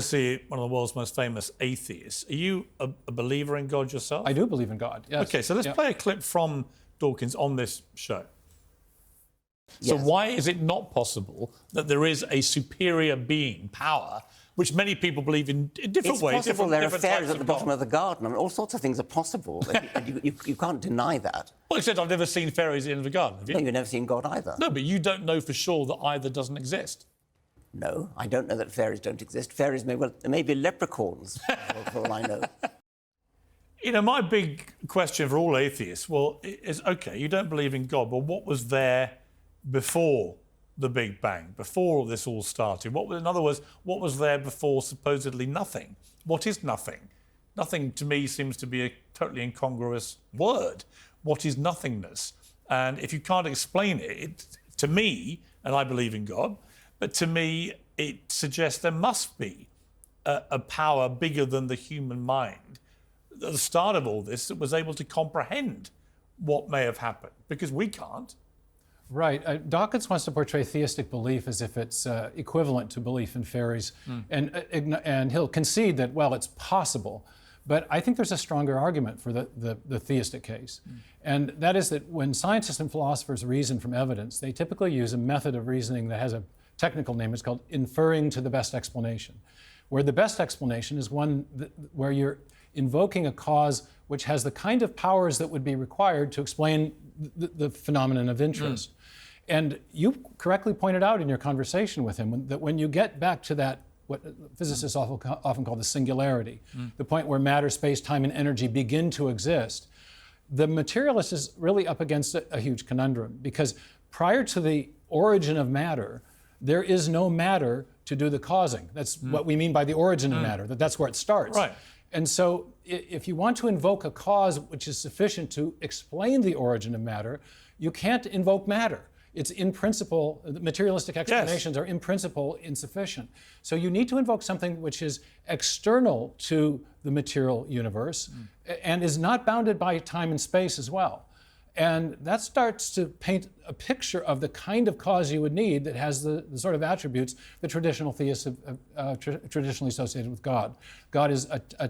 See, one of the world's most famous atheists. Are you a believer in God yourself? I do believe in God, yes. Okay, so let's play a clip from Dawkins on this show. So Yes. why is it not possible that there is a superior being, power, which many people believe in different It's ways? possible there are different fairies types at the of bottom God. of the garden. I mean, all sorts of things are possible. you can't deny that. Well, except I've never seen fairies in the garden, have you? No, you've never seen God either. No, but you don't know for sure that either doesn't exist. No, I don't know that fairies don't exist. Fairies may be leprechauns, for all I know. You know, my big question for all atheists, well, is, OK, you don't believe in God, but what was there before the Big Bang, before this all started? In other words, what was there before supposedly nothing? What is nothing? Nothing, to me, seems to be a totally incongruous word. What is nothingness? And if you can't explain it, to me, and I believe in God, but to me, it suggests there must be a power bigger than the human mind at the start of all this that was able to comprehend what may have happened, because we can't. Right. Dawkins wants to portray theistic belief as if it's equivalent to belief in fairies, and he'll concede that, well, it's possible. But I think there's a stronger argument for the theistic case. And that is that when scientists and philosophers reason from evidence, they typically use a method of reasoning that has a technical name. It's called inferring to the best explanation, where the best explanation is one where you're invoking a cause which has the kind of powers that would be required to explain the phenomenon of interest. And you correctly pointed out in your conversation with him that when you get back to that, what physicists often call the singularity, the point where matter, space, time, and energy begin to exist, the materialist is really up against a huge conundrum, because prior to the origin of matter, there is no matter to do the causing. That's what we mean by the origin of matter, that's where it starts. Right. And so if you want to invoke a cause which is sufficient to explain the origin of matter, you can't invoke matter. It's in principle, the materialistic explanations are in principle insufficient. So you need to invoke something which is external to the material universe and is not bounded by time and space as well. And that starts to paint a picture of the kind of cause you would need that has the sort of attributes that traditional theists have traditionally associated with God. God is a